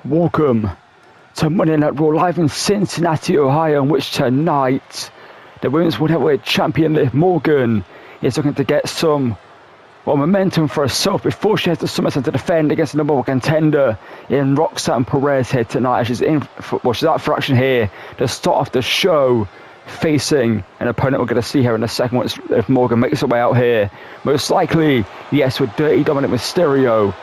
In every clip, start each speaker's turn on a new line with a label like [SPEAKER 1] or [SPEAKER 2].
[SPEAKER 1] Welcome to Monday Night Raw live in Cincinnati, Ohio, in which tonight the Women's World Heavyweight Champion Liv Morgan is looking to get some momentum for herself before she heads to SummerSlam to defend against the number one contender in Roxanne Perez here tonight. She's out for action here to start off the show, facing an opponent we're going to see here in a second once Liv Morgan makes her way out here. Most likely, yes, with Dirty Dominic Mysterio.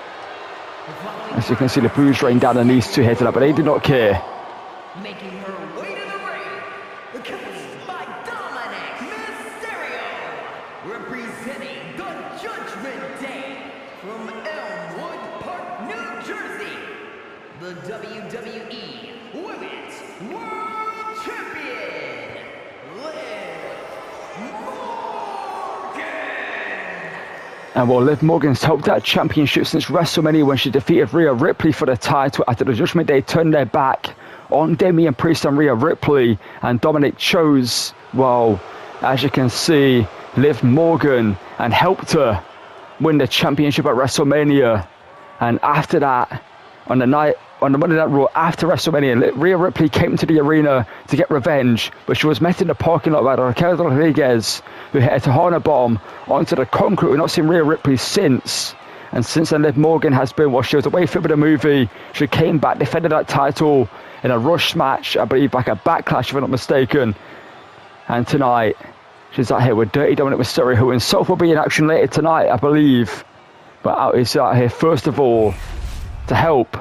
[SPEAKER 1] As you can see, the booze rain down on these two here tonight, but they did not care.
[SPEAKER 2] Making her way to the ring, the coached by Dominic Mysterio, representing the Judgment Day from Elmwood Park, New Jersey, the WWE Women's World Champion, Liv Morgan.
[SPEAKER 1] And while Liv Morgan's held that championship since WrestleMania when she defeated Rhea Ripley for the title after the Judgment Day turned their back on Damian Priest and Rhea Ripley, and Dominic chose, well, as you can see, Liv Morgan and helped her win the championship at WrestleMania. And after that, on the Monday Night Raw after WrestleMania, Rhea Ripley came to the arena to get revenge, but she was met in the parking lot by Raquel Rodriguez, who hit a Tahana bomb onto the concrete. We've not seen Rhea Ripley since. And since then, Liv Morgan has been, well, she was away from the movie. She came back, defended that title in a rush match, I believe, like a Backlash, if I'm not mistaken. And tonight, she's out here with Dirty Dominic Mysterio, who himself will be in action later tonight, I believe. But he's out here, first of all, to help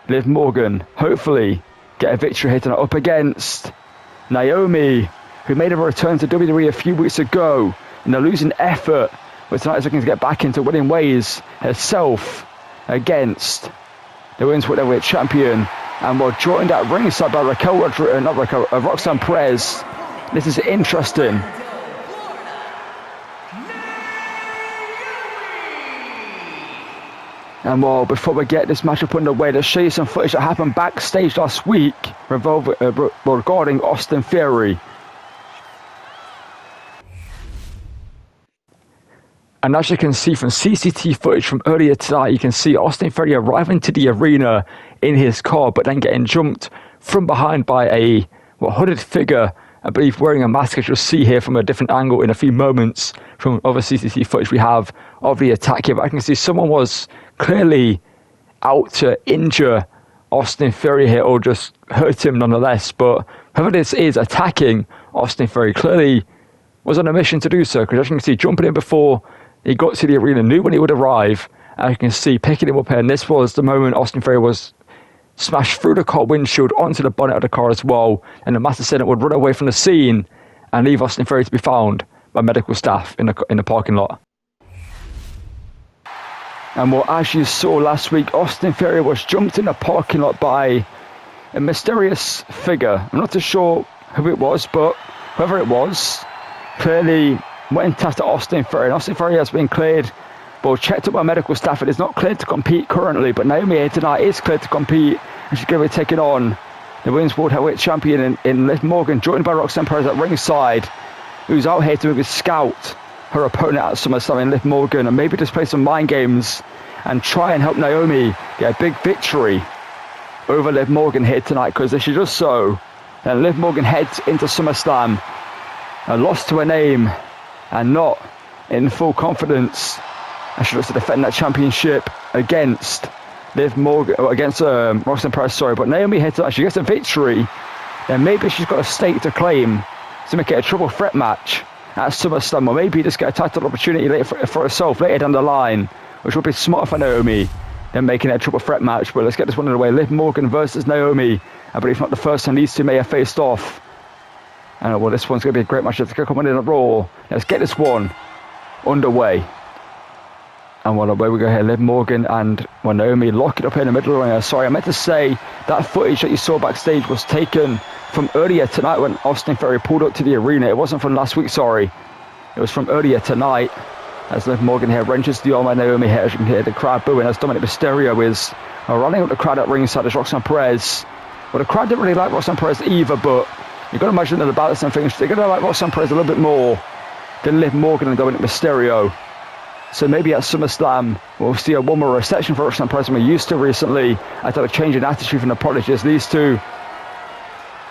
[SPEAKER 1] Liv Morgan hopefully get a victory here tonight up against Naomi, who made a return to WWE a few weeks ago in a losing effort, but tonight is looking to get back into winning ways herself against the Women's World Heavyweight Champion. And we're joined at ringside by Roxanne Perez. This is interesting. And well, before we get this matchup underway, to show you some footage that happened backstage last week regarding Austin Theory. And as you can see from CCTV footage from earlier tonight, you can see Austin Theory arriving to the arena in his car, but then getting jumped from behind by a hooded figure, I believe wearing a mask, as you'll see here from a different angle in a few moments from other CCTV footage we have of the attack here. But I can see someone was clearly out to injure Austin Theory here, or just hurt him nonetheless. But whoever this is attacking Austin Theory clearly was on a mission to do so, because as you can see, jumping in before he got to the arena, knew when he would arrive. As you can see, picking him up here, and this was the moment Austin Theory was smashed through the car windshield onto the bonnet of the car as well, and the Master Sergeant would run away from the scene and leave Austin Theory to be found by medical staff in the parking lot. And well, as you saw last week, Austin Theory was jumped in the parking lot by a mysterious figure. I'm not too sure who it was, but whoever it was clearly went after Austin Theory. And Austin Theory has been cleared, well, checked up by medical staff. It is not cleared to compete currently, but Naomi here tonight is cleared to compete, and she's going to be taking on the Women's World Heavyweight Champion in Liv Morgan, joined by Roxanne Perez at ringside, who's out here to maybe scout her opponent at SummerSlam in Liv Morgan, and maybe just play some mind games and try and help Naomi get a big victory over Liv Morgan here tonight. Because if she does so, then Liv Morgan heads into SummerSlam lost to her name and not in full confidence, and she looks to defend that championship against Liv Morgan, against Roxanne Perez, sorry. But Naomi here tonight, she gets a victory, then maybe she's got a stake to claim to make it a triple threat match at SummerSlam, or maybe just get a title opportunity later for herself later down the line, which would be smarter for Naomi than making it a triple threat match. But let's get this one underway. Liv Morgan versus Naomi. I believe not the first time these two may have faced off. And well, this one's going to be a great match. Let's come on in a Raw. Let's get this one underway. And well, away we go here. Liv Morgan and Naomi lock it up here in the middle of the ring. Sorry, I meant to say that footage that you saw backstage was taken from earlier tonight when Austin Theory pulled up to the arena. It wasn't from last week, sorry. It was from earlier tonight. As Liv Morgan here wrenches the arm by Naomi here. As you can hear the crowd booing as Dominic Mysterio is running up the crowd at ringside as Roxanne Perez. Well, the crowd didn't really like Roxanne Perez either, but you've got to imagine that the balance and things, they're going to like Roxanne Perez a little bit more than Liv Morgan and Dominic Mysterio. So maybe at SummerSlam, we'll see a warmer reception for Roxanne Perez than we used to recently. I thought a change in attitude from the Prodigies. These two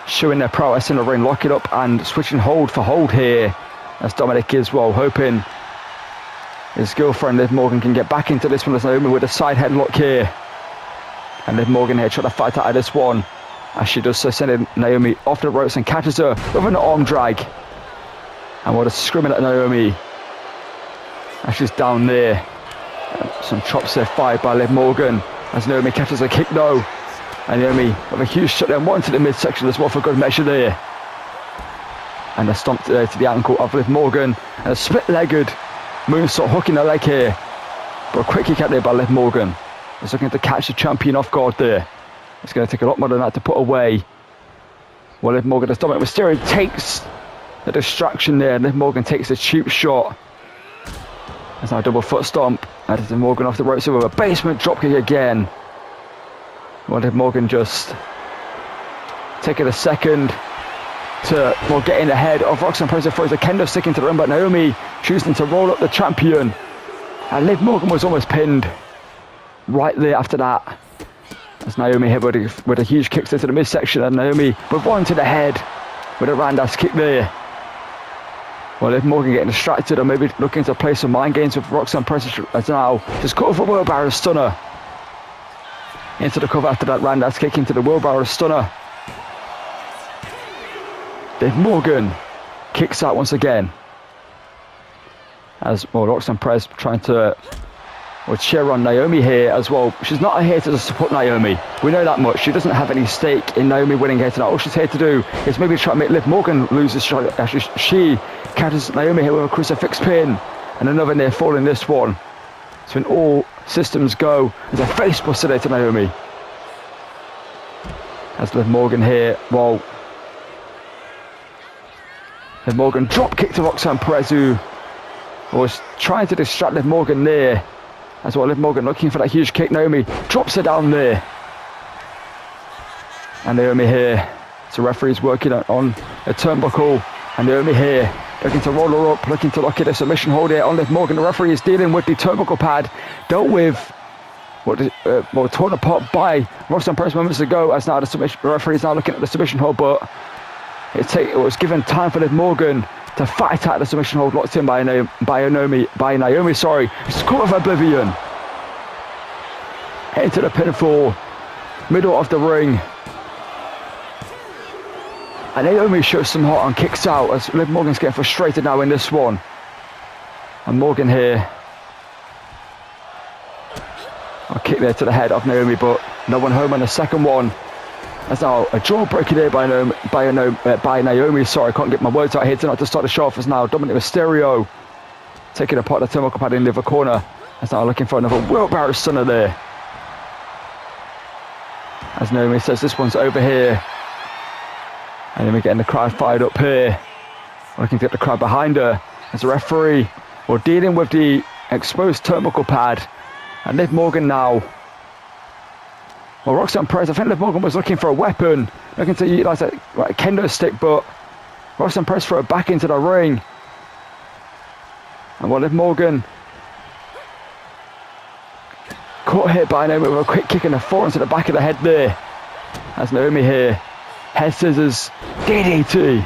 [SPEAKER 1] showing their prowess in the ring, lock it up and switching hold for hold here. As Dominic is, well, hoping his girlfriend Liv Morgan can get back into this one as Naomi with a side headlock here. And Liv Morgan here trying to fight out of this one. As she does so, sending Naomi off the ropes and catches her with an arm drag. And what a screaming at Naomi. As she's down there. Some chops there fired by Liv Morgan. As Naomi catches a kick though. And Naomi with a huge shot down, one to the midsection as well for good measure there. And a stomp to the ankle of Liv Morgan. And a split-legged moonsault hooking the leg here. But a quick kick out there by Liv Morgan. Is looking to catch the champion off guard there. It's going to take a lot more than that to put away. Well, Liv Morgan, as Dominic Mysterio takes the distraction there. Liv Morgan takes a cheap shot. There's now a double foot stomp. And Liv Morgan off the ropes with a basement dropkick again. Well, Liv Morgan just taking a second to get in ahead of Roxanne Perez. Throws a kendo stick into the ring, but Naomi choosing to roll up the champion. And Liv Morgan was almost pinned right there after that. As Naomi here with a huge kick to the midsection, and Naomi with one to the head with a roundhouse kick there. Well, Liv Morgan getting distracted or maybe looking to play some mind games with Roxanne Perez as now just caught for a wheelbarrow stunner. Into the cover after that roundhouse kick into the wheelbarrow stunner. Liv Morgan kicks out once again. As well, Roxanne Perez trying to cheer on Naomi here as well. She's not here to support Naomi. We know that much. She doesn't have any stake in Naomi winning here tonight. All she's here to do is maybe try to make Liv Morgan lose this shot. Actually, she catches Naomi here with a crucifix pin. And another near fall in this one. So when all systems go, there's a face buster there to Naomi. As Liv Morgan here, well, Liv Morgan drop kick to Roxanne Perez, who was trying to distract Liv Morgan there. As well, Liv Morgan looking for that huge kick. Naomi drops her down there. And Naomi here. So referee's working on a turnbuckle. And Naomi here looking to roll her up, looking to lock in a submission hold here on Liv Morgan. The referee is dealing with the turnbuckle pad. Dealt with, torn apart by Roxanne Perez moments ago. As now the referee is now looking at the submission hold. But it was given time for Liv Morgan to fight out the submission hold locked in by Naomi. It's caught of oblivion. Into the pinfall, middle of the ring. And Naomi shows some heart and kicks out as Liv Morgan's getting frustrated now in this one. And Morgan here. A kick there to the head of Naomi, but no one home on the second one. That's now a jawbreaker there by Naomi. Sorry, I can't get my words out here tonight to start the show off. As now Dominic Mysterio taking apart the turnbuckle pad in the other corner. As now looking for another wheelbarrow stunner there. As Naomi says this one's over here. And then we're getting the crowd fired up here. Looking to get the crowd behind her. As the referee, we're dealing with the exposed turnbuckle pad. And Liv Morgan now. Well, Roxanne Perez, I think Liv Morgan was looking for a weapon, looking to utilise a kendo stick, but Roxanne Perez threw it back into the ring. And well, Liv Morgan caught hit by Naomi with a quick kick in the forearm to the back of the head there. As Naomi here, head scissors, DDT.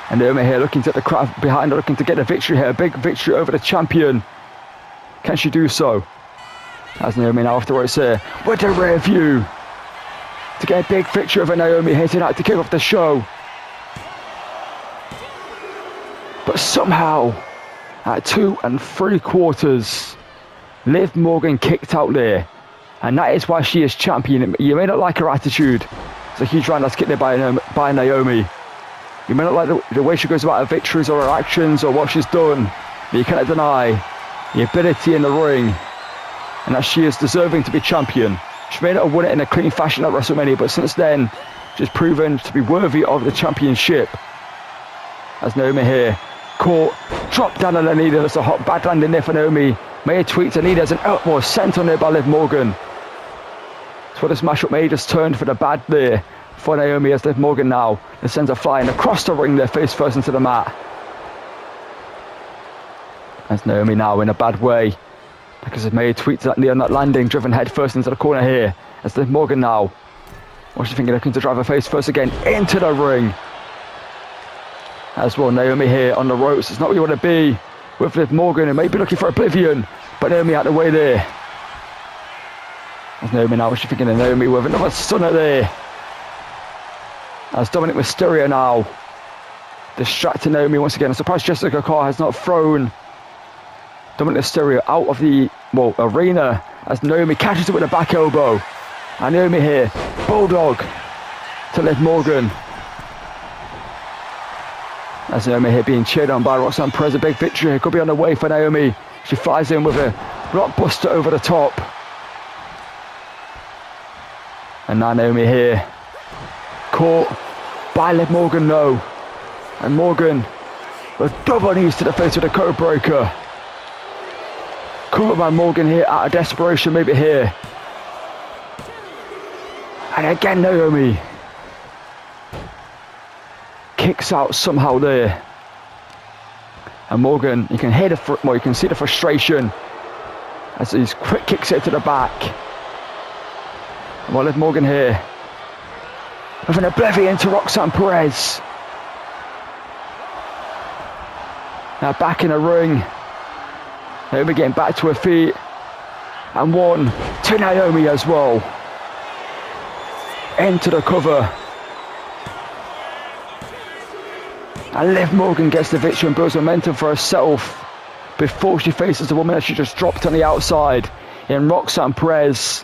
[SPEAKER 1] And Naomi here looking to the crowd behind her, looking to get a victory here, a big victory over the champion. Can she do so? As Naomi now afterwards here with a rear view to get a big victory over Naomi here tonight to kick off the show. But somehow at 2 3/4 Liv Morgan kicked out there, and that is why she is champion. You may not like her attitude. It's a huge roundhouse kick there by Naomi. You may not like the way she goes about her victories or her actions or what she's done, but you cannot deny the ability in the ring. And that she is deserving to be champion. She may not have won it in a clean fashion at WrestleMania, but since then, she's proven to be worthy of the championship. As Naomi here, caught, dropped down on her knee. There's a hot bad landing there for Naomi. May tweet her knee. There's an elbow sent on there by Liv Morgan. So this matchup may just turned for the bad there for Naomi as Liv Morgan now sends her flying across the ring there, face first into the mat. As Naomi now in a bad way. Because of May tweets that on that landing, driven head first into the corner here. As Liv Morgan now. What's she thinking? Looking to drive her face first again into the ring. As well, Naomi here on the ropes. It's not where you want to be with Liv Morgan, and maybe looking for Oblivion. But Naomi out the way there. As Naomi now, what's she thinking of Naomi with another stunner there. As Dominic Mysterio now distracting Naomi once again. I'm surprised Jessica Carr has not thrown Dominic Mysterio out of the arena as Naomi catches it with a back elbow. And Naomi here, Bulldog to Liv Morgan. As Naomi here being cheered on by Roxanne Perez, a big victory here. Could be on the way for Naomi. She flies in with a blockbuster over the top. And now Naomi here, caught by Liv Morgan, no. And Morgan with double knees to the face with a code breaker. Caught by Morgan here out of desperation, maybe here. And again Naomi kicks out somehow there. And Morgan, you can hear you can see the frustration as these quick kicks it to the back. Well, Liv Morgan here with an oblivion to Roxanne Perez. Now back in the ring. Naomi getting back to her feet. And one to Naomi as well. Into the cover. And Liv Morgan gets the victory and builds momentum for herself before she faces the woman that she just dropped on the outside in Roxanne Perez.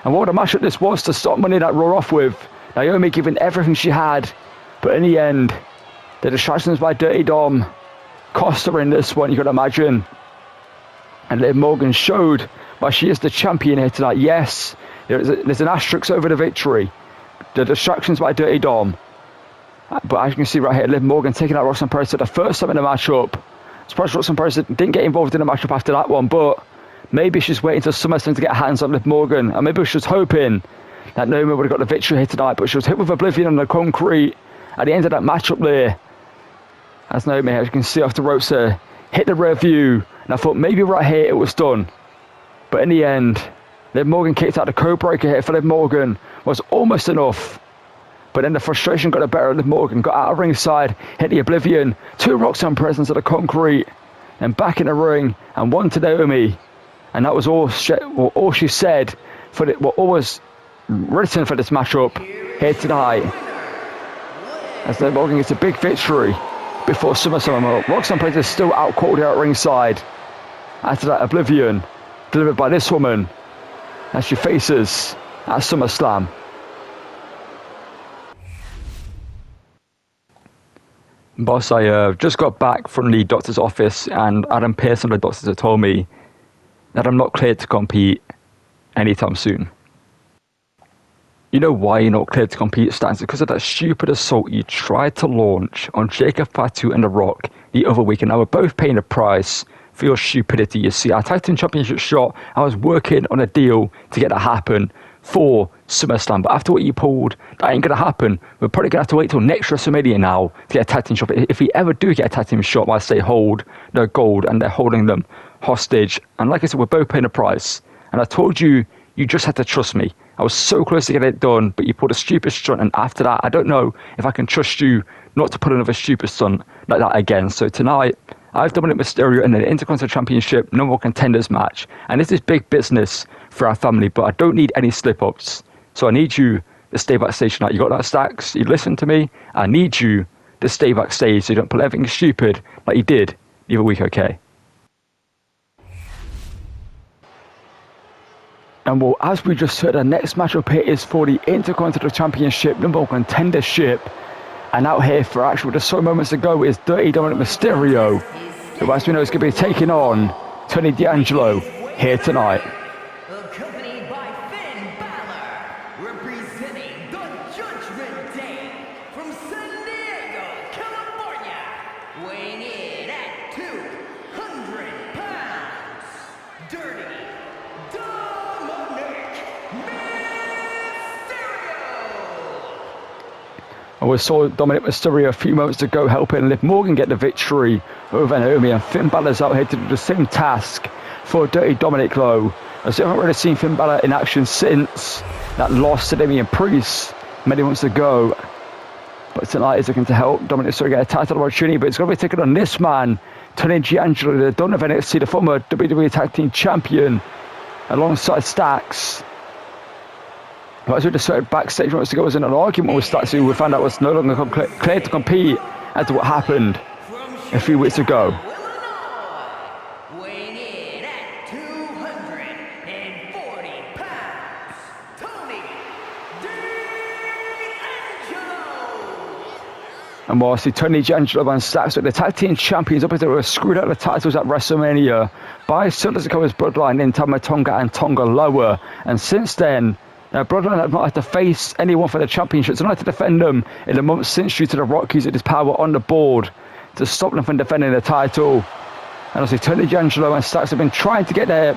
[SPEAKER 1] And what a matchup this was to start Monday Night Raw off with. Naomi giving everything she had, but in the end, the distractions by Dirty Dom cost her in this one, you can imagine. And Liv Morgan showed why she is the champion here tonight. Yes, there's an asterisk over the victory. The distractions by Dirty Dom. But as you can see right here, Liv Morgan taking out Roxanne Perez for the first time in the matchup. Surprised Roxanne Perez didn't get involved in the matchup after that one, but maybe she's waiting till SummerSlam to get hands on Liv Morgan. And maybe she was hoping that Naomi would have got the victory here tonight, but she was hit with Oblivion on the concrete at the end of that matchup there. As Naomi, as you can see off the ropes there, hit the rear view. And I thought maybe right here it was done. But in the end, Liv Morgan kicked out the code breaker here for Liv Morgan. Was almost enough. But then the frustration got the better of Liv Morgan. Got out of ringside, hit the Oblivion. 2 Roxanne presence of the concrete. And back in the ring. And 1 to Naomi. And that was all she said. All was written for this matchup here tonight. As Liv Morgan gets a big victory before SummerSlam. Roxanne Perez is still out cold here at ringside. After that Oblivion delivered by this woman as she faces at SummerSlam. Boss, I just got back from the doctor's office and Adam Pearson, the doctors, have told me that I'm not cleared to compete anytime soon. You know why you're not cleared to compete, Stan? It's because of that stupid assault you tried to launch on Jacob Fatu and The Rock the other week, and I were both paying a price for your stupidity. You see, our tag team championship shot, I was working on a deal to get that happen for SummerSlam, but after what you pulled, that ain't gonna happen. We're probably gonna have to wait till next WrestleMania now to get a tag team shot. If we ever do get a tag team shot, I say hold their gold, and they're holding them hostage. And like I said, we're both paying a price. And I told you, you just had to trust me. I was so close to getting it done, but you pulled a stupid stunt, and after that, I don't know if I can trust you not to put another stupid stunt like that again. So tonight, I've Dominic Mysterio in the Intercontinental Championship No More Contenders match, and this is big business for our family, but I don't need any slip-ups. So I need you to stay backstage tonight. You got that, Stacks? You listen to me? I need you to stay backstage so you don't pull everything stupid like you did the other week, okay? And well, as we just heard, the next matchup here is for the Intercontinental Championship, number 1 contendership. And out here for actual just so moments ago is Dirty Dominic Mysterio, who as we know is going to be taking on Tony D'Angelo here tonight.
[SPEAKER 2] Accompanied by Finn Balor, representing the Judgment Day from San Diego, California, weighing in at 200 pounds, Dirty Dominic Mysterio.
[SPEAKER 1] we saw Dominic Mysterio a few moments ago helping Liv Morgan get the victory over Naomi, and Finn Balor's out here to do the same task for Dirty Dominic though, as we haven't really seen Finn Balor in action since that loss to Damian Priest many months ago. But tonight he's looking to help Dominic Mysterio get a title opportunity, but it's going to be taking on this man, Tony D'Angelo, the Don of NXT, the former WWE Tag Team Champion, alongside Stacks. But as we decided backstage months ago, was in an argument with Stacks, who we found out was no longer clear to compete after what happened a few weeks ago.
[SPEAKER 2] Weighing in at 240 pounds, Tony D'Angelo.
[SPEAKER 1] And while I see Tony D'Angelo and Stacks with the tag team champions up until they were screwed out of the titles at WrestleMania by Sunday's bloodline in Tama Tonga and Tonga Loa. And since then, Bloodline have not had to face anyone for the championships. They're not had to defend them in the months since due to the Rock using his power on the board to stop them from defending the title. And obviously Tony D'Angelo and Stacks have been trying to get their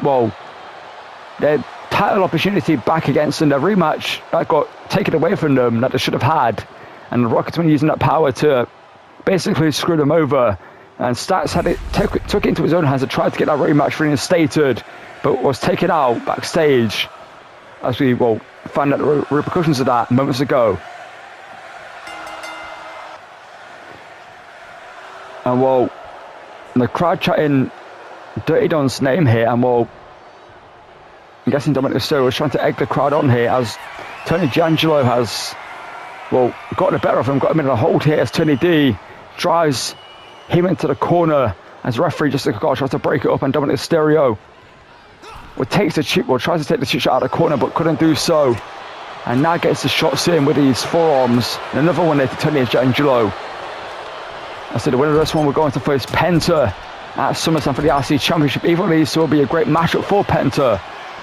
[SPEAKER 1] title opportunity back against in their rematch that got taken away from them that they should have had. And the Rock has been using that power to basically screw them over. And Stacks had it took it into his own hands and tried to get that rematch reinstated, but was taken out backstage, as we found out the repercussions of that moments ago. And the crowd chanting Dirty Don's name here, and I'm guessing Dominic Mysterio was trying to egg the crowd on here as Tony D'Angelo has got the better of him, got him in a hold here as Tony D drives him into the corner as referee just tries to break it up, and Dominic Mysterio tries to take the chip shot out of the corner but couldn't do so, and now gets the shots in with these forearms, and another one there to Tony D'Angelo. I said the winner of this one will go on to face Penta at SummerSlam for the RC Championship. Either of these will be a great matchup for Penta,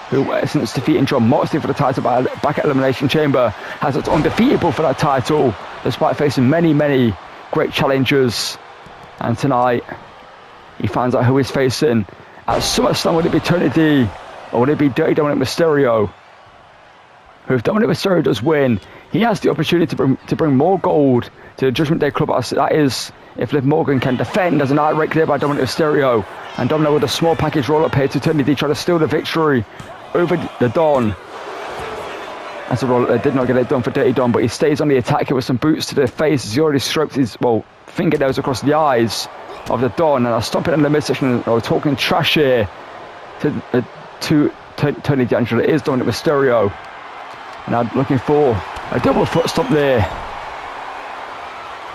[SPEAKER 1] who since defeating John Moxley for the title back at Elimination Chamber has its undefeatable for that title despite facing many great challengers. And tonight he finds out who he's facing at SummerSlam. Would it be Tony D or would it be Dirty Dominic Mysterio? If Dominic Mysterio does win, he has the opportunity to bring more gold to the Judgment Day Club. That is, if Liv Morgan can defend as an outright clear by Dominic Mysterio, and Dominic with a small package roll up here to Tony D, try to steal the victory over the Don. As a roll, did not get it done for Dirty Don, but he stays on the attack here with some boots to the face as he already stroked his fingernails across the eyes of the Don, and I'll stop it in the midsection. Talking trash here to Tony D'Angelo. It is Dominic Mysterio, and I'm looking for a double foot stop there.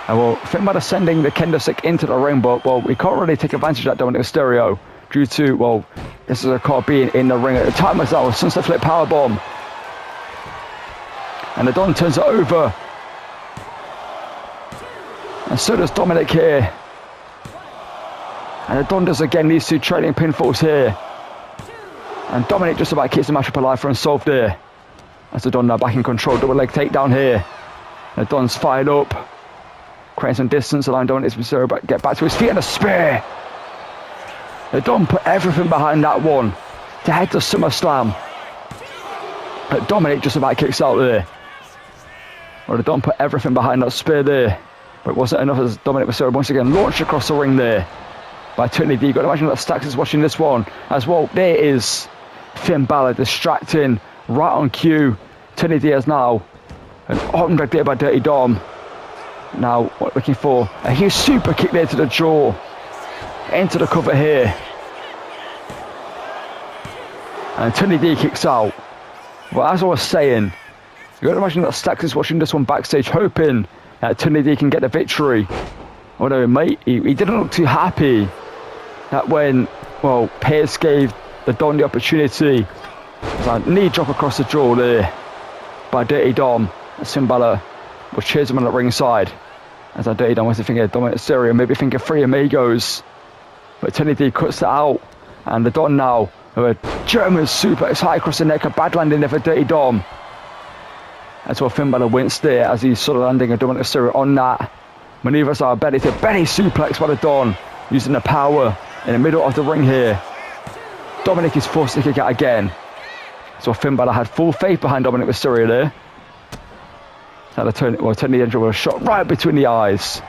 [SPEAKER 1] And Finn Balor sending the kendo stick into the ring, but we can't really take advantage of that Dominic Mysterio due to this is a call being in the ring at the time as well. Sunset flip powerbomb, and the Don turns it over, and so does Dominic here. And the Don does again these two trading pinfalls here, and Dominic just about keeps the matchup alive for unsolved there. As the Don now back in control, double leg takedown here. The Don's fired up, creating some distance, allowing Dominic Mysterio get back to his feet, and a spear. The Don put everything behind that one to head to SummerSlam, but Dominic just about kicks out there. The Don put everything behind that spear there, but it wasn't enough as Dominic Mysterio once again launched across the ring there by Tony D. You've got to imagine that Stacks is watching this one as well. There is Finn Balor distracting right on cue. Tony Diaz now an arm drag there by Dirty Dom. Now looking for a huge super kick there to the jaw, into the cover here, and Tony D kicks out. But as I was saying, you got to imagine that Stacks is watching this one backstage, hoping that Tony D can get the victory. Although he didn't look too happy that when Pierce gave the Don the opportunity. There's a knee drop across the jaw there by Dirty Dom. Finn Balor will cheers him on the ringside as our Dirty Dom was thinking of Dominic Mysterio, maybe thinking three amigos, but Tony D cuts it out, and the Don now with a German suplex high across the neck, a bad landing there for Dirty Dom. That's what Finn Balor winced there as he's sort of landing a Dominic Mysterio on that. Maneuvers are belly to belly suplex by the Don, using the power in the middle of the ring here. Dominic is forced to kick out again. So Finn Balor had full faith behind Dominic Mysterio there. Tony D'Angelo with a shot right between the eyes.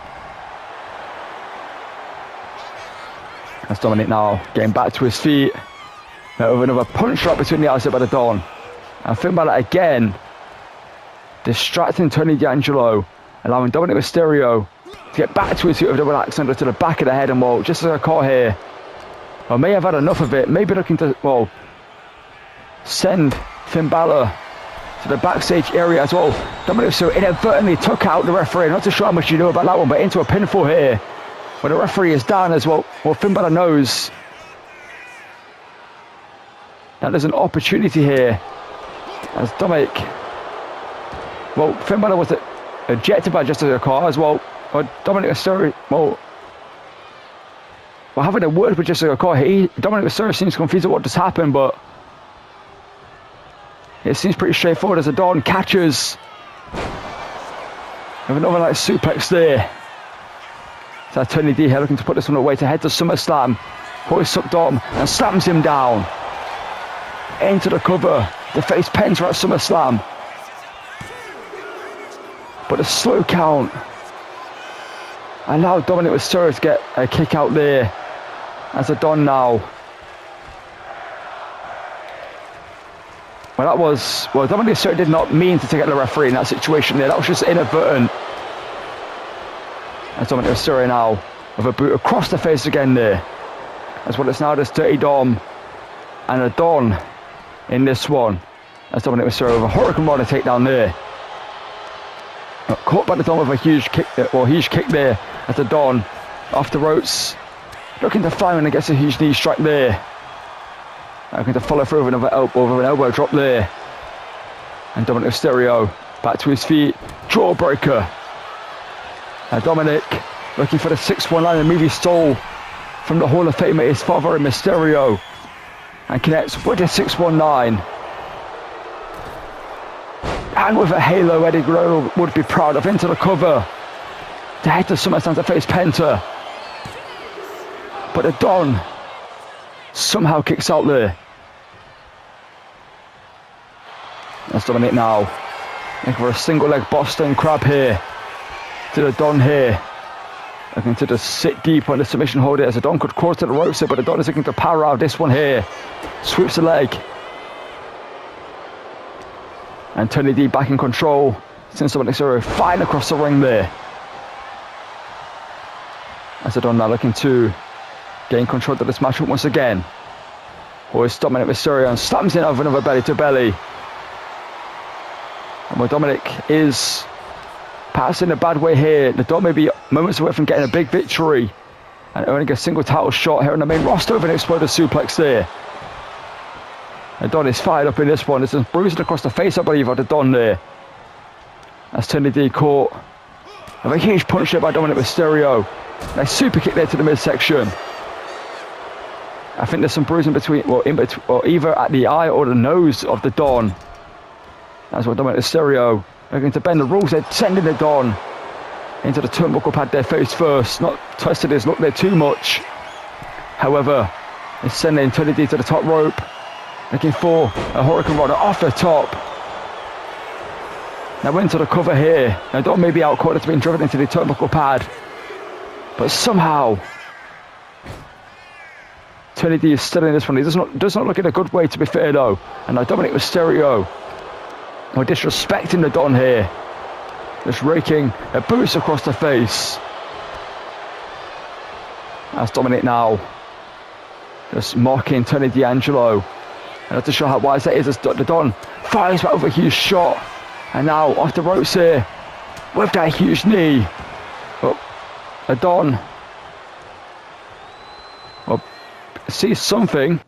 [SPEAKER 1] That's Dominic now getting back to his feet. With another punch right between the eyes by the Don. And Finn Balor again distracting Tony D'Angelo, allowing Dominic Mysterio to get back to his feet with double axe handle to the back of the head. And well, just as I caught here, I may have had enough of it. Maybe looking to, well, send Finn Balor to the backstage area as well. Dominic Mysterio inadvertently took out the referee. Not too sure how much you know about that one, but into a pinfall here, where the referee is down as well. Well, Finn Balor knows that there's an opportunity here as Dominic, well, Finn Balor was ejected by just as a car as well. Dominic Mysterio, well, having a word with just as a car, Dominic Mysterio seems confused at what just happened, but it seems pretty straightforward as the Don catches with another like suplex there. So Tony D here looking to put this one away to head to SummerSlam. Hoists up Dom and slams him down into the cover to face Penta at SummerSlam. But a slow count allowed Dominic Mysterio to get a kick out there as a Don now. Well, Dominic Mysterio did not mean to take out the referee in that situation there. That was just inadvertent. As Dominic Mysterio now with a boot across the face again there. As well as now this Dirty Dom and a Don in this one. As Dominic Mysterio with a Hurricane Rana takedown there. Caught by the Don with a huge kick there as the Don off the ropes. Looking to fire and he gets a huge knee strike there. Looking to follow through with another elbow drop there. And Dominic Mysterio back to his feet. Jawbreaker. And Dominic looking for the 619, the movie stole from the Hall of Famer, his father in Mysterio. And connects with the 619. And with a halo, Eddie Guerrero would be proud of, into the cover to head to SummerSlam to face Penta. But the Don somehow kicks out there. That's Dominic now. Looking for a single leg Boston Crab here. To the Don here. Looking to just sit deep on the submission hold as the Don could cross to the ropes here, but the Don is looking to power out this one here. Sweeps the leg. And Tony D back in control. Since Dominic Mysterio flying across the ring there. As the Don now looking to gain control of this matchup once again. Always Dominic Mysterio and slams in over another belly to belly. And where Dominic is passing in a bad way here, the Don may be moments away from getting a big victory and earning a single title shot here on the main roster with an exploder suplex there. The Don is fired up in this one. This is bruising across the face, I believe, of the Don there. As Tony D caught with a huge punch there by Dominic Mysterio. A super kick there to the midsection. I think there's some bruising between, or either at the eye or the nose of the Don. That's what Dominic Mysterio looking to bend the rules there, sending the Don into the turnbuckle pad there face first. Not twisted his look there too much. However, it's sending Tony D to the top rope. Looking for a Hurricane Rana off the top. Now into the cover here. Now Don may be out caught, it's been driven into the turnbuckle pad. But somehow Tony D is still in this one. He does not look in a good way, to be fair though. And now Dominic Mysterio, we're disrespecting the Don here. Just raking a boost across the face. That's Dominic now. Just mocking Tony D'Angelo. And not to show how wise that is, as the Don fires back with a huge shot. And now off the ropes here with that huge knee. But the Don sees something.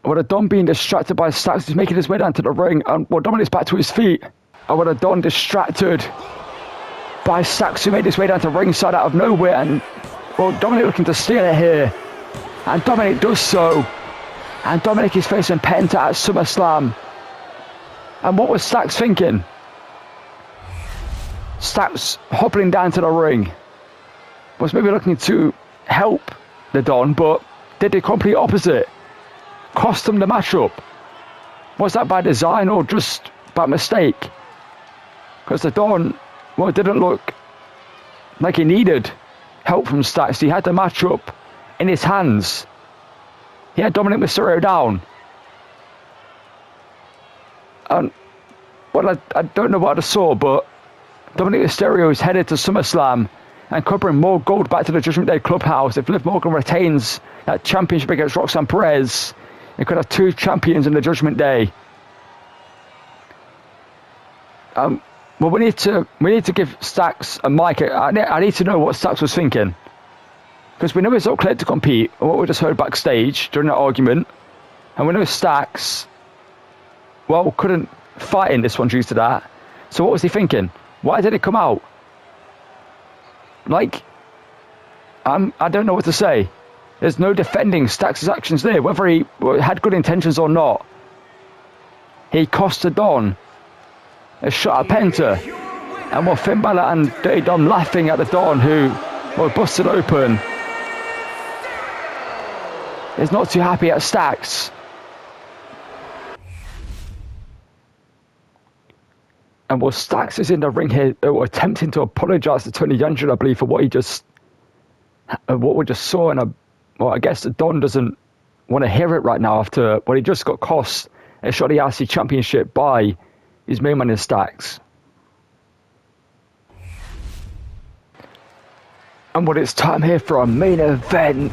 [SPEAKER 1] With the Don being distracted by Stacks, he's making his way down to the ring. And Dominic's back to his feet. And with the Don distracted by Stacks, who made his way down to ringside out of nowhere. And Dominic looking to steal it here. And Dominic does so. And Dominic is facing Penta at SummerSlam. And what was Stacks thinking? Stacks hobbling down to the ring. Was maybe looking to help the Don, but did the complete opposite. Cost him the matchup. Was that by design or just by mistake? Because the Don, well, it didn't look like he needed help from Stacks. He had the matchup in his hands. He had Dominic Mysterio down. And, well, I don't know what I saw, but Dominic Mysterio is headed to SummerSlam and could bring more gold back to the Judgment Day clubhouse. If Liv Morgan retains that championship against Roxanne Perez, they could have 2 champions in the Judgment Day. Well, we need to give Stacks a mic. I need to know what Stacks was thinking, because we know he's not cleared to compete. What we just heard backstage during that argument, and we know Stacks, well, couldn't fight in this one due to that. So what was he thinking? Why did it come out? Like, I don't know what to say. There's no defending Stacks' actions there, whether he had good intentions or not. He cost the Don a shot at Penta, and while Finn Balor and Dirty Dom laughing at the Don, who were busted open, is not too happy at Stacks. And while Stacks is in the ring here, attempting to apologise to Tony Yandrin, I believe, for what we just saw, and I guess the Don doesn't want to hear it right now after he just got cost a shot at the IC Championship by his main man in Stacks. And it's time here for our main event.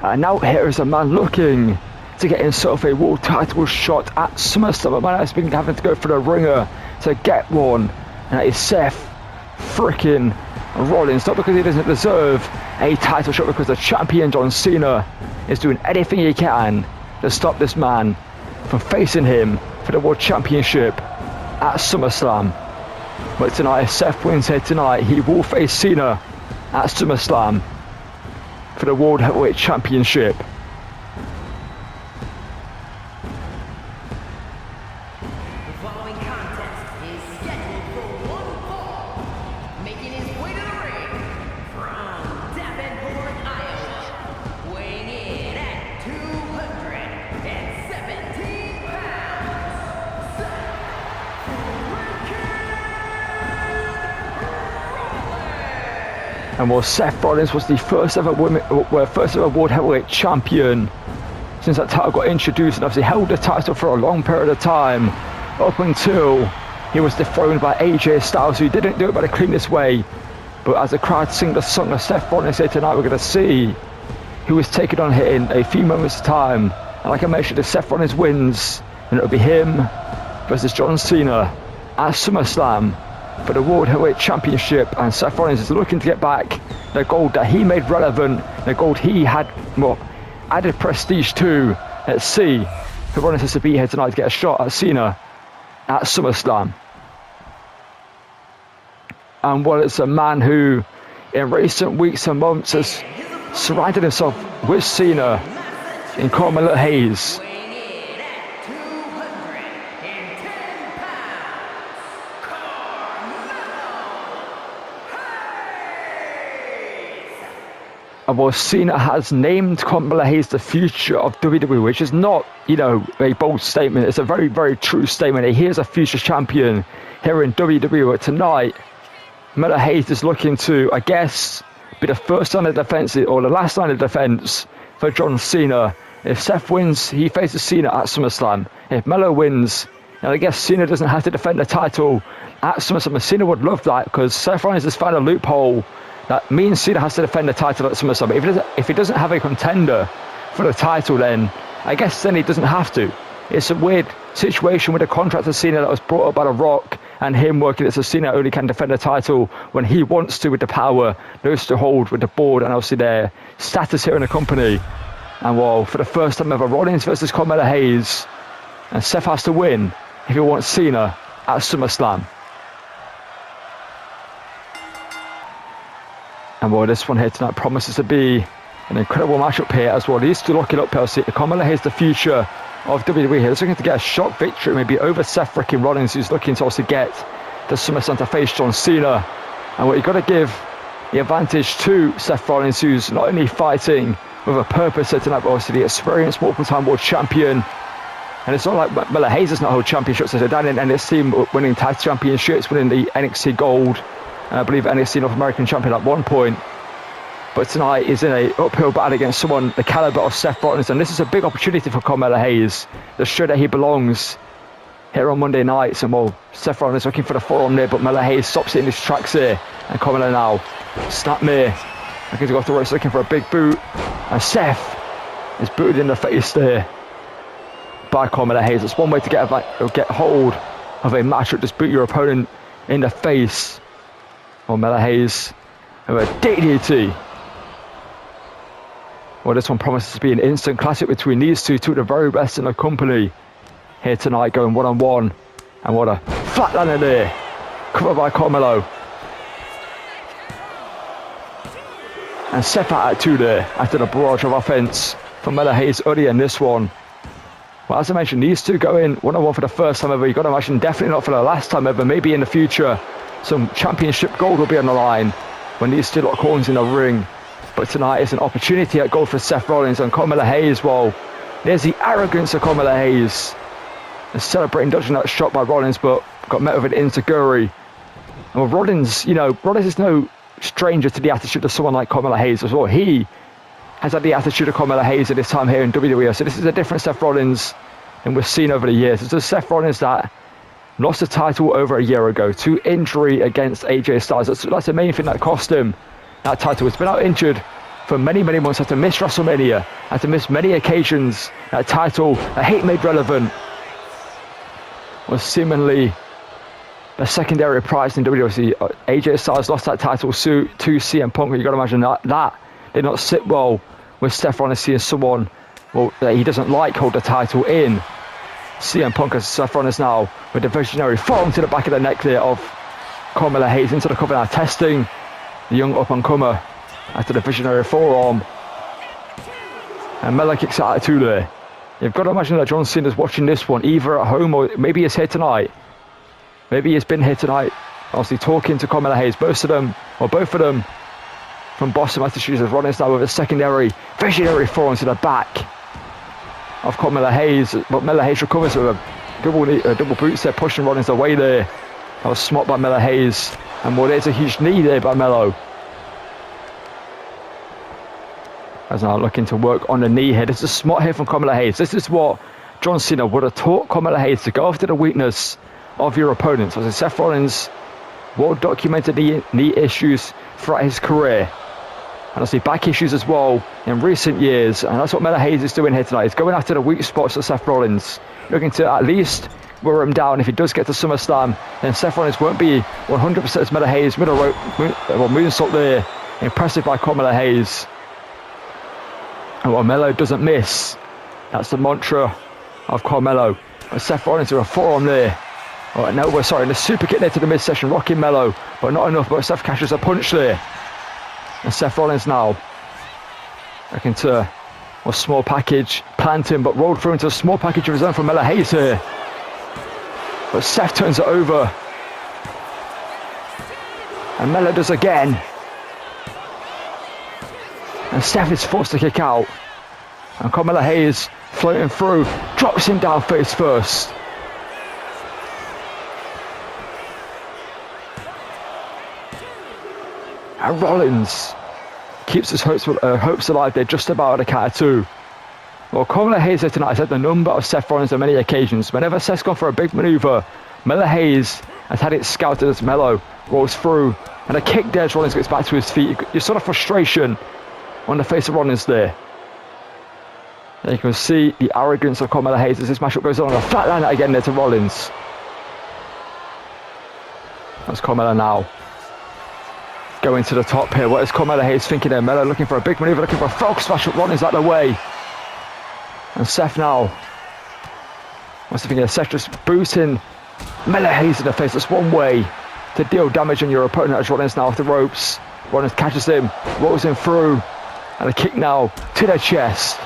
[SPEAKER 1] And now here is a man looking to get himself a world title shot at SummerSlam. A man has been having to go for the ringer to get one. And that is Seth freaking Rollins. Not because he doesn't deserve a title shot, because the champion John Cena is doing anything he can to stop this man from facing him for the world championship at SummerSlam. But tonight, if Seth wins here tonight, he will face Cena at SummerSlam for the World Heavyweight Championship.
[SPEAKER 2] The following contest is scheduled for one fall. Making his way to the ring from Davenport, Iowa, weighing in at 217 pounds, Seth
[SPEAKER 1] And while Seth Rollins was the first ever World Heavyweight Champion since that title got introduced, and obviously held the title for a long period of time, up until he was dethroned by AJ Styles, who didn't do it by the cleanest way. But as the crowd sing the song of Seth Rollins here tonight, we're going to see who is taking on here in a few moments' time. And like I mentioned, if Seth Rollins wins, then it'll be him versus John Cena at SummerSlam for the World Heavyweight Championship. And Seth Rollins is looking to get back the gold that he made relevant, the gold he had added prestige to. Let's see who Rollins has to be here tonight to get a shot at Cena at SummerSlam. And well, it's a man who in recent weeks and months has surrounded himself with Cena in Carmelo Hayes.
[SPEAKER 2] weighing in at 210 pounds, Carmelo.
[SPEAKER 1] And while Cena has named Carmelo Hayes the future of WWE, which is not, a bold statement, it's a very, very true statement. He is a future champion here in WWE. But tonight, Carmelo Hayes is looking to, I guess, be the first line of defense or the last line of defense for John Cena. If Seth wins, he faces Cena at SummerSlam. If Melo wins, I guess Cena doesn't have to defend the title at SummerSlam. Cena would love that, because Seth Rollins has found a loophole that means Cena has to defend the title at SummerSlam. But if he doesn't have a contender for the title, then I guess then he doesn't have to. It's a weird situation with the contract of Cena that was brought up by The Rock, and him working it so Cena only can defend the title when he wants to, with the power those to hold with the board and obviously their status here in the company. And well, for the first time ever, Rollins versus Carmelo Hayes, and Seth has to win if he wants Cena at SummerSlam. And well, this one here tonight promises to be an incredible matchup here as well. He's still locking up Carmelo Hayes, the future of WWE here. He's looking to get a shock victory, maybe over Seth freaking Rollins, who's looking to also get the SummerSlam to face John Cena. And what you've got to give the advantage to Seth Rollins, who's not only fighting with a purpose here tonight, but also the experienced multiple-time world champion. And it's not like Miller Hayes does not hold championships. They're down in NXT winning tag championships, winning the NXT Gold, and I believe NXT North American champion at one point. But tonight is in a uphill battle against someone the caliber of Seth Rollins, and this is a big opportunity for Miller Hayes to show that he belongs here on Monday nights. And well, Seth Rollins looking for the forearm there, but Miller Hayes stops it in his tracks here. And Miller now, snapmare, looking to go off the ropes, looking for a big boot, and Seth is booted in the face there by Miller Hayes. It's one way to get hold of a matchup, just boot your opponent in the face. Well, Miller Hayes with a DDT. Well, this one promises to be an instant classic between these two of the very best in the company here tonight, going one-on-one. And what a flatliner there, covered by Carmelo. And Seth out at 2 there after the barrage of offense from Miller Hayes earlier in this one. Well, as I mentioned, these two going one-on-one for the first time ever. You've got to imagine definitely not for the last time ever. Maybe in the future some championship gold will be on the line when these two lock horns in the ring. But tonight is an opportunity at gold for Seth Rollins and Miller Hayes. Well, there's the arrogance of Miller Hayes. And celebrating, dodging that shot by Rollins, but got met with an enziguri. And well, Rollins is no stranger to the attitude of someone like Miller Hayes as well. He has had the attitude of Miller Hayes at this time here in WWE. So this is a different Seth Rollins than we've seen over the years. It's a Seth Rollins that lost the title over a year ago to injury against AJ Styles. That's the main thing that cost him that title. He's been out injured for many months, had to miss WrestleMania, had to miss many occasions. That title, a hate made relevant, was seemingly a secondary prize in WWE. AJ Styles lost that title to CM Punk. You've got to imagine that did not sit well with Seth Rollins, seeing someone that he doesn't like hold the title in CM Punk. As Seth Rollins now with the visionary forearm to the back of the neck there of Miller Hayes into the cover, now testing the young up-and-comer after the visionary forearm. And Miller kicks out at 2 there. You've got to imagine that John Cena's watching this one either at home or maybe he's here tonight. Maybe he's been here tonight, obviously talking to Miller Hayes. Both of them from Boston, Massachusetts. Rollins now with a secondary visionary forearm to the back of Miller Hayes. But Miller Hayes recovers with a double boot set, pushing Rollins away there. That was smart by Miller Hayes. And well, there's a huge knee there by Melo. As now looking to work on the knee here. This is a smart hit from Miller Hayes. This is what John Cena would have taught Miller Hayes, to go after the weakness of your opponents. As Seth Rollins well-documented knee issues throughout his career. And I see back issues as well in recent years. And that's what Miller Hayes is doing here tonight. He's going after the weak spots of Seth Rollins, looking to at least wear him down. If he does get to SummerSlam, then Seth Rollins won't be 100% as Miller Hayes. Middle rope, moonsault there. Impressive by Miller Hayes. And well, Melo doesn't miss. That's the mantra of Carmelo. And Seth Rollins with a forearm there. Oh, no, we're sorry. And the super kick there to the midsection, rocking Melo. But not enough. But Seth catches a punch there. And Seth Rollins now looking to a small package, planting, but rolled through into a small package of his own from Miller Hayes here. But Seth turns it over. And Melo does again. And Seth is forced to kick out. And Miller Hayes floating through, drops him down face first. And Rollins keeps his hopes alive there, just about at a count of 2. Well, Miller Hayes here tonight has had the number of Seth Rollins on many occasions. Whenever Seth's gone for a big maneuver, Miller Hayes has had it scouted as Melo rolls through. And a kick there as Rollins gets back to his feet. You saw the frustration on the face of Rollins there. And you can see the arrogance of Miller Hayes as this matchup goes on. A flatliner again there to Rollins. That's Miller now going to the top here. What is Miller Hayes thinking there? Miller looking for a big maneuver, looking for a frog smash up. Rollins out of the way. And Seth now what's the thing here? Seth just booting Miller Hayes in the face. That's one way to deal damage on your opponent as Rollins now off the ropes. Rollins catches him, rolls him through, and a kick now to the chest.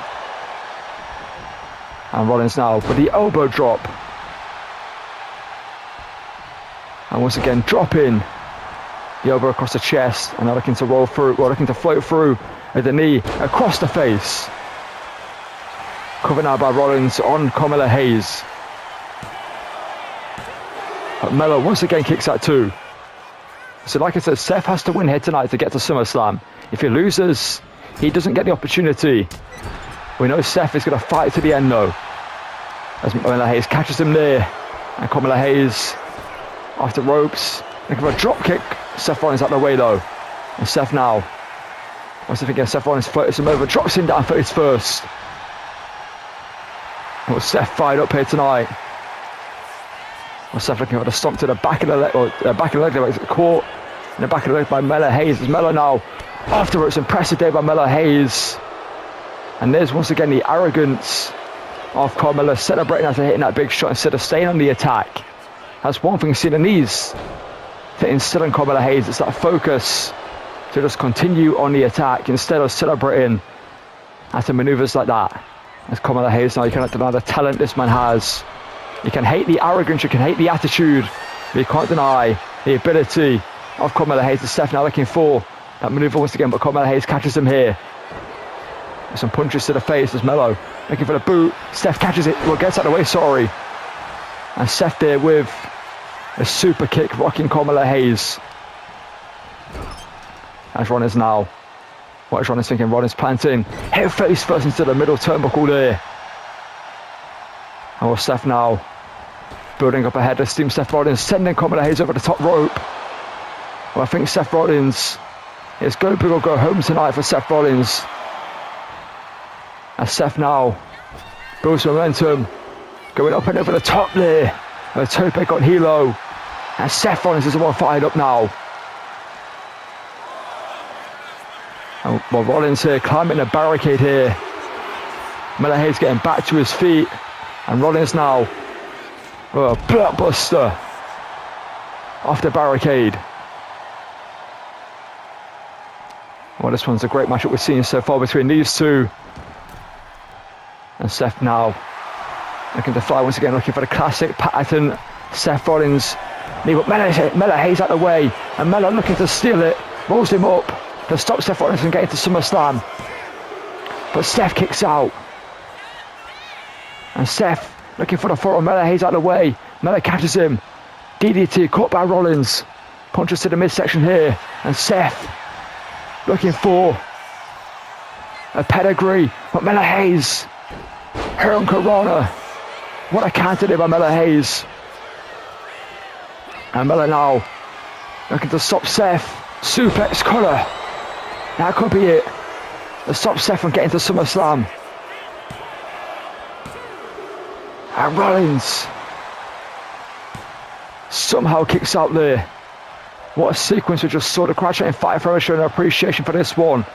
[SPEAKER 1] And Rollins now with the elbow drop. And once again dropping the elbow across the chest, and now looking to looking to float through with the knee across the face. Covered now by Rollins on Carmelo Hayes. But Melo once again kicks out too. So like I said, Seth has to win here tonight to get to SummerSlam. If he loses, he doesn't get the opportunity. We know Seth is going to fight to the end though. As Carmelo Hayes catches him there. And Carmelo Hayes off the ropes. Looking for a drop kick. Seth Rollins out of the way though. And Seth now. What's the thinking? Seth Rollins floats him over. Drops him down for his first. Well, Seth fired up here tonight. Well, Seth looking for the stomp to the back of the leg, or back of the leg, but caught in the back of the leg by Melo Hayes. As Melo now afterwards, impressive day by Melo Hayes. And there's once again the arrogance of Carmelo, celebrating after hitting that big shot instead of staying on the attack. That's one thing Cena needs to instill in Carmelo Hayes. It's that focus to just continue on the attack instead of celebrating after maneuvers like that. As Carmelo Hayes now, you cannot deny the talent this man has. You can hate the arrogance, you can hate the attitude, but you can't deny the ability of Carmelo Hayes. And Seth now looking for that maneuver once again, but Carmelo Hayes catches him here. With some punches to the face as Melo looking for the boot. Seth catches it, well, gets out of the way, sorry. And Seth there with a super kick, rocking Carmelo Hayes. As Rollins now. What is Rollins thinking? Rollins planting. Head face first into the middle turnbuckle there. And Seth now building up ahead of steam. Seth Rollins sending Carmelo Hayes over the top rope. Well, I think Seth Rollins is go big or go home tonight for Seth Rollins. As Seth now builds momentum. Going up and over the top there. A toe pick on Hilo. And Seth Rollins is the one fired up now. And well, Rollins here climbing the barricade here. Melo Hayes getting back to his feet. And Rollins now. A blockbuster off the barricade. Well, this one's a great matchup we've seen so far between these two. And Seth now looking to fly once again, looking for the classic pattern. Seth Rollins. Melo Hayes out of the way. And Melo looking to steal it. Rolls him up to stop Seth Rollins from getting to SummerSlam. But Seth kicks out. And Seth looking for the foot on Melo Hayes out of the way. Melo catches him. DDT caught by Rollins. Punches to the midsection here. And Seth looking for a pedigree. But Melo Hayes. Hurricane Corona. What a counter there by Melo Hayes. And Melo now looking to stop Seth. Suplex collar. That could be it. To stop Seth from getting to SummerSlam. And Rollins somehow kicks out there. What a sequence we just saw. The crowd showing fire for showing appreciation for this one.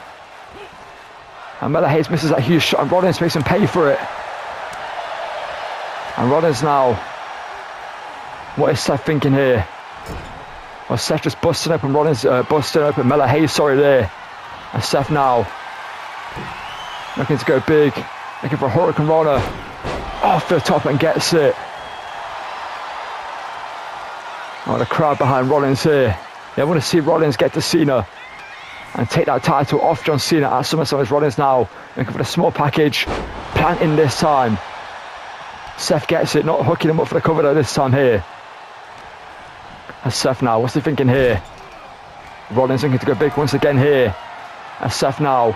[SPEAKER 1] And Melo Hayes misses that huge shot and Rollins makes him pay for it. And Rollins now. What is Seth thinking here? Well, Seth just busting open Rollins, busting open Melo Hayes, sorry there. And Seth now looking to go big, looking for a Hurricane Rana off the top and gets it. Oh, the crowd behind Rollins here. They want to see Rollins get to Cena and take that title off John Cena at SummerSlam. As Rollins now looking for the small package, planting this time. Seth gets it, not hooking him up for the cover though this time here. As Seth now, what's he thinking here? Rollins looking to go big once again here. As Seth now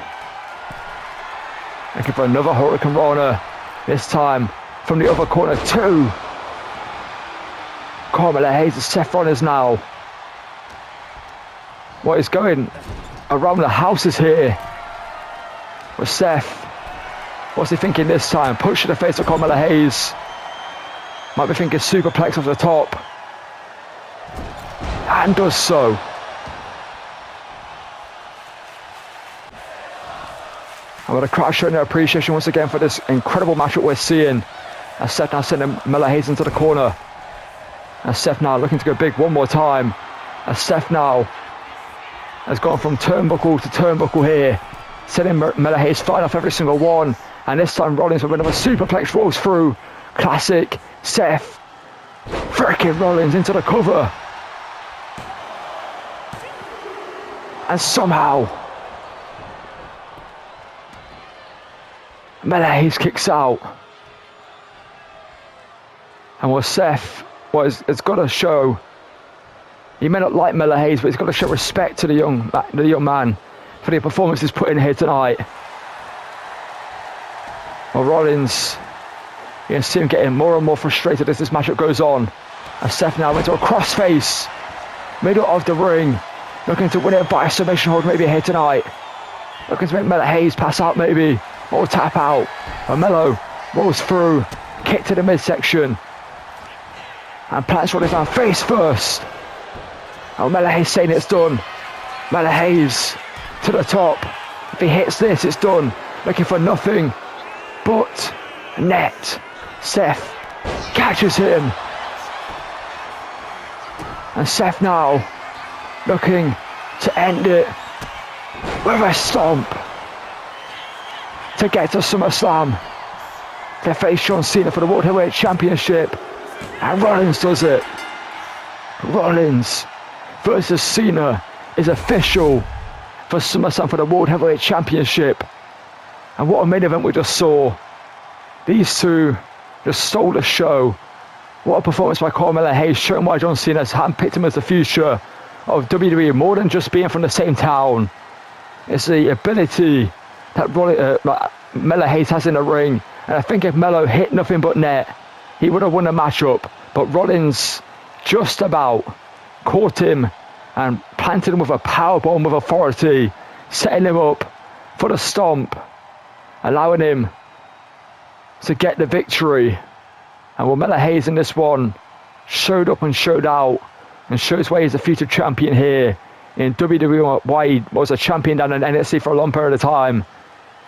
[SPEAKER 1] looking for another Hurricane Rana. This time from the other corner too. Carmelo Hayes and Seth Rollins now. What is going around the houses here? With Seth. What's he thinking this time? Push to the face of Carmelo Hayes. Might be thinking superplex off the top. And does so. And with the crowd showing their appreciation once again for this incredible matchup we're seeing. As Seth now sending Melo Hayes into the corner. As Seth now looking to go big one more time. As Seth now has gone from turnbuckle to turnbuckle here. Sending Melo Hayes fighting off every single one. And this time Rollins with another superplex rolls through. Classic Seth. Frickin' Rollins into the cover. And somehow Hayes kicks out. And well, Seth, it's got to show. He may not like Hayes, but he's got to show respect to the young man for the performance he's put in here tonight. Well, Rollins, you can see him getting more and more frustrated as this matchup goes on. As Seth now into a crossface, middle of the ring, looking to win it by a submission hold maybe here tonight. Looking to make Hayes pass out maybe, or tap out. And Melo rolls through, kick to the midsection, and plants Rollins down face first. Oh, Hayes saying it's done. Hayes to the top. If he hits this, it's done. Looking for nothing but net. Seth catches him. And Seth now looking to end it with a stomp to get to SummerSlam. They face Cena for the World Heavyweight Championship. And Rollins does it. Rollins versus Cena is official for SummerSlam for the World Heavyweight Championship. And what a main event we just saw. These two just stole the show. What a performance by Hayes, showing why John Cena has handpicked him as the future of WWE, more than just being from the same town. It's the ability that Hayes has in the ring. And I think if Melo hit nothing but net, he would have won the matchup. But Rollins just about caught him and planted him with a powerbomb with authority, setting him up for the stomp, allowing him to get the victory. And well, Hayes in this one showed up and showed out and shows why he's the future champion here in WWE, why he was a champion down in NXT for a long period of time,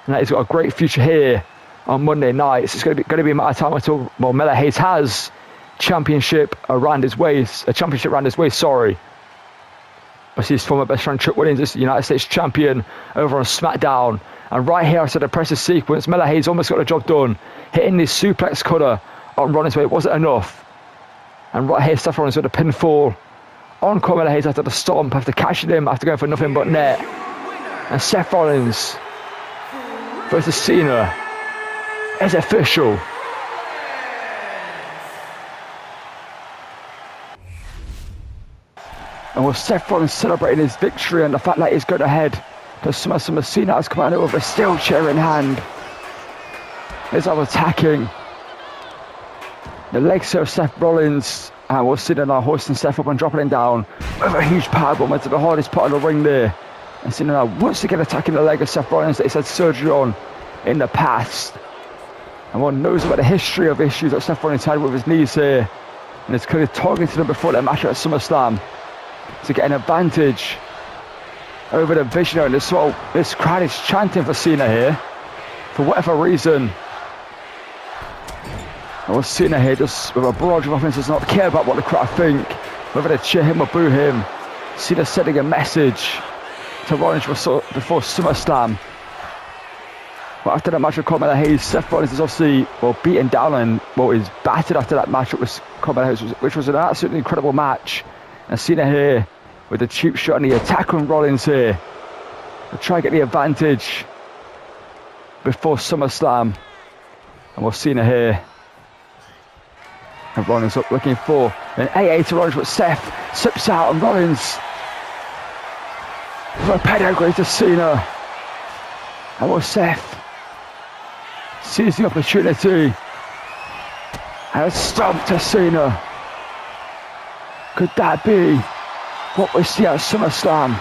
[SPEAKER 1] and that he's got a great future here on Monday nights. It's going to be a matter of time until Hayes has a championship around his waist. Sorry. I see his former best friend Chuck Williams is the United States champion over on SmackDown. And right here after the pressure sequence, Hayes almost got the job done, hitting this suplex cutter on Rollins, but it wasn't enough. And right here, Seth Rollins with a pinfall on Hayes after the stomp, after catching him, after going for nothing but net. And Seth Rollins versus Cena is official. And with Seth Rollins celebrating his victory and the fact that he's going ahead to SummerSlam, Cena has come out with a steel chair in hand. He's up attacking the legs of Seth Rollins, and we'll see now hoisting Seth up and dropping him down with a huge powerbomb into the hardest part of the ring there. And Cena now once again attacking the leg of Seth Rollins that he's had surgery on in the past. And one knows about the history of issues that Seth Rollins had with his knees here, and it's clearly targeted him before that match at SummerSlam to get an advantage over the Visionary. This crowd is chanting for Cena here for whatever reason. And we'll Cena here just with a barrage of offense, does not care about what the crowd think, whether they cheer him or boo him. Cena sending a message to Rollins before SummerSlam. But after that match with Hayes, Seth Rollins is obviously beaten down and is battered after that match with Hayes, which was an absolutely incredible match. And Cena here with the cheap shot and the attack on Rollins here to try and get the advantage before SummerSlam. And we'll Cena here. And Rollins up looking for an AA to Rollins, but Seth slips out and Rollins with a pedigree to Cena. And well, Seth sees the opportunity and a stomp to Cena. Could that be what we see at SummerSlam?